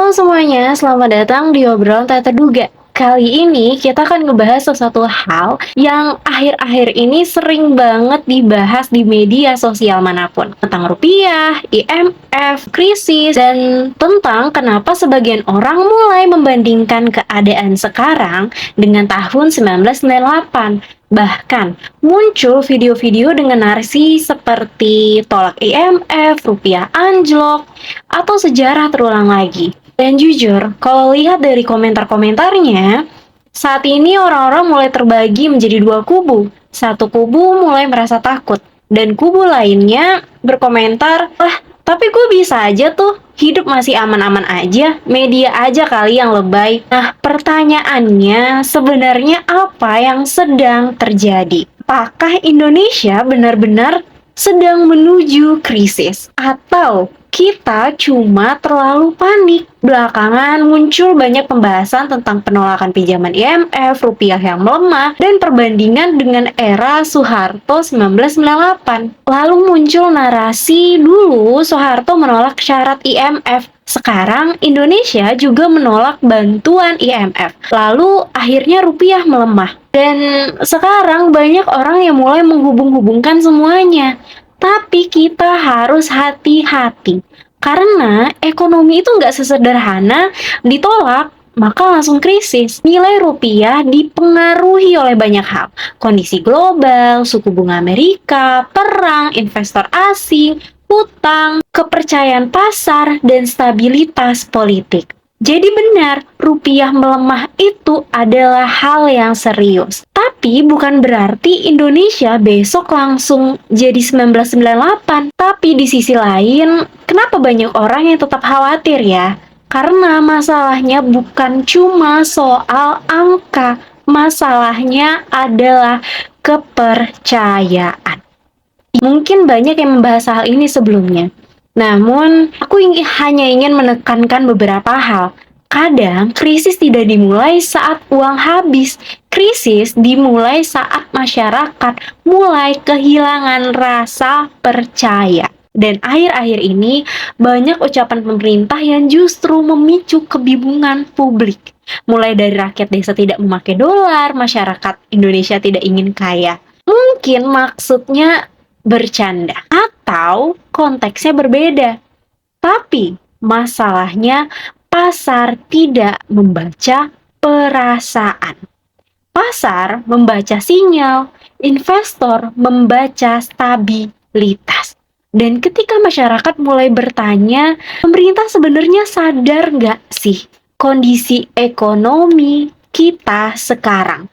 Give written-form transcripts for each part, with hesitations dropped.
Halo semuanya, selamat datang di obrolan tak terduga. Kali ini kita akan ngebahas sesuatu hal yang akhir-akhir ini sering banget dibahas di media sosial manapun. Tentang rupiah, IMF, krisis, dan tentang kenapa sebagian orang mulai membandingkan keadaan sekarang dengan tahun 1998. Bahkan muncul video-video dengan narasi seperti tolak IMF, rupiah anjlok, atau sejarah terulang lagi. Dan jujur, kalau lihat dari komentar-komentarnya, saat ini orang-orang mulai terbagi menjadi dua kubu. Satu kubu mulai merasa takut, dan kubu lainnya berkomentar, "Lah, tapi gue bisa aja tuh, hidup masih aman-aman aja, media aja kali yang lebay." Nah, pertanyaannya sebenarnya apa yang sedang terjadi? Apakah Indonesia benar-benar sedang menuju krisis? Atau kita cuma terlalu panik? Belakangan muncul banyak pembahasan tentang penolakan pinjaman IMF, rupiah yang melemah, dan perbandingan dengan era Soeharto 1998. Lalu muncul narasi dulu Soeharto menolak syarat IMF. Sekarang Indonesia juga menolak bantuan IMF. Lalu akhirnya rupiah melemah. Dan sekarang banyak orang yang mulai menghubung-hubungkan semuanya. Tapi kita harus hati-hati. Karena ekonomi itu nggak sesederhana ditolak, maka langsung krisis. Nilai rupiah dipengaruhi oleh banyak hal. Kondisi global, suku bunga Amerika, perang, investor asing, hutang, kepercayaan pasar, dan stabilitas politik. Jadi benar, rupiah melemah itu adalah hal yang serius. Tapi bukan berarti Indonesia besok langsung jadi 1998. Tapi di sisi lain, kenapa banyak orang yang tetap khawatir ya? Karena masalahnya bukan cuma soal angka, masalahnya adalah kepercayaan. Mungkin banyak yang membahas hal ini sebelumnya. Namun, aku hanya ingin menekankan beberapa hal. Kadang, krisis tidak dimulai saat uang habis. Krisis dimulai saat masyarakat mulai kehilangan rasa percaya. Dan akhir-akhir ini, banyak ucapan pemerintah yang justru memicu kebingungan publik. Mulai dari rakyat desa tidak memakai dolar, masyarakat Indonesia tidak ingin kaya. Mungkin maksudnya bercanda atau konteksnya berbeda. Tapi masalahnya pasar tidak membaca perasaan. Pasar membaca sinyal, investor membaca stabilitas. Dan ketika masyarakat mulai bertanya, pemerintah sebenarnya sadar nggak sih kondisi ekonomi kita sekarang?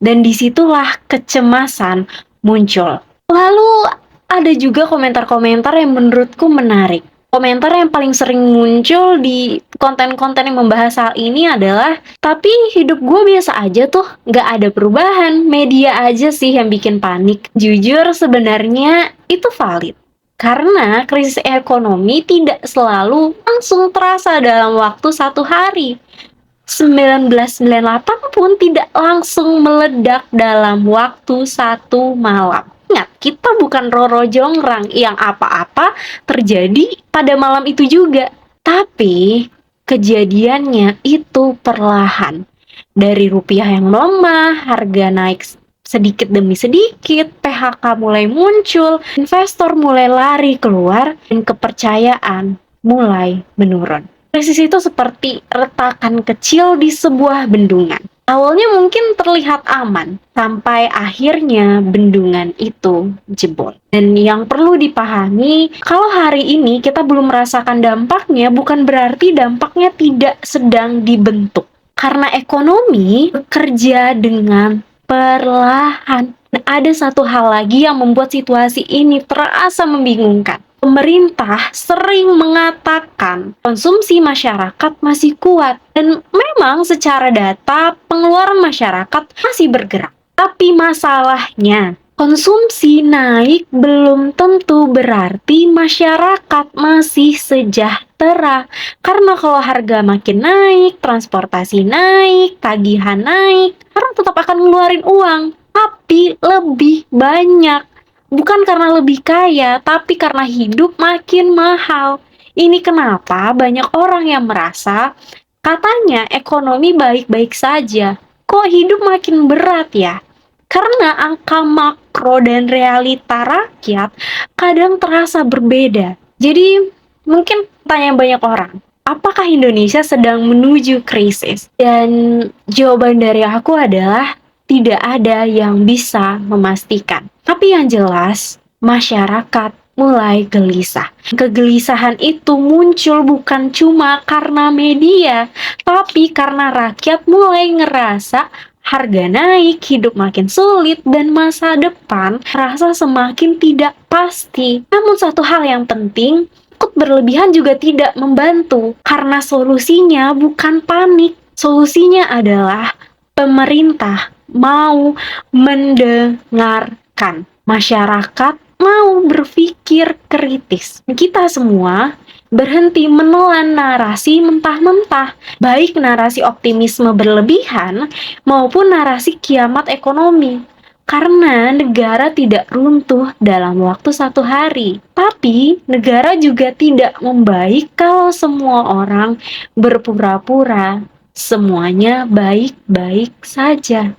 Dan disitulah kecemasan muncul. Lalu ada juga komentar-komentar yang menurutku menarik. Komentar yang paling sering muncul di konten-konten yang membahas hal ini adalah, tapi hidup gue biasa aja tuh, gak ada perubahan, media aja sih yang bikin panik. Jujur sebenarnya itu valid. Karena krisis ekonomi tidak selalu langsung terasa dalam waktu satu hari. 1998 pun tidak langsung meledak dalam waktu satu malam. Ingat, kita bukan Roro Jongrang yang apa-apa terjadi pada malam itu juga. Tapi kejadiannya itu perlahan. Dari rupiah yang melemah, harga naik sedikit demi sedikit, PHK mulai muncul, investor mulai lari keluar, dan kepercayaan mulai menurun. Krisis itu seperti retakan kecil di sebuah bendungan. Awalnya mungkin terlihat aman, sampai akhirnya bendungan itu jebol. Dan yang perlu dipahami, kalau hari ini kita belum merasakan dampaknya, bukan berarti dampaknya tidak sedang dibentuk. Karena ekonomi bekerja dengan perlahan. Dan ada satu hal lagi yang membuat situasi ini terasa membingungkan. Pemerintah sering mengatakan konsumsi masyarakat masih kuat, dan memang secara data pengeluaran masyarakat masih bergerak. Tapi masalahnya, konsumsi naik belum tentu berarti masyarakat masih sejahtera. Karena kalau harga makin naik, transportasi naik, tagihan naik, orang tetap akan ngeluarin uang, tapi lebih banyak. Bukan karena lebih kaya, tapi karena hidup makin mahal. Ini kenapa banyak orang yang merasa katanya ekonomi baik-baik saja, kok hidup makin berat ya? Karena angka makro dan realita rakyat kadang terasa berbeda. Jadi mungkin tanya banyak orang, apakah Indonesia sedang menuju krisis? Dan jawaban dari aku adalah tidak ada yang bisa memastikan. Tapi yang jelas, masyarakat mulai gelisah. Kegelisahan itu muncul bukan cuma karena media, tapi karena rakyat mulai ngerasa harga naik, hidup makin sulit, dan masa depan rasa semakin tidak pasti. Namun satu hal yang penting, takut berlebihan juga tidak membantu, karena solusinya bukan panik. Solusinya adalah pemerintah mau mendengarkan, masyarakat mau berpikir kritis. Kita semua berhenti menelan narasi mentah-mentah, baik narasi optimisme berlebihan maupun narasi kiamat ekonomi. Karena negara tidak runtuh dalam waktu 1 hari, tapi negara juga tidak membaik kalau semua orang berpura-pura semuanya baik-baik saja.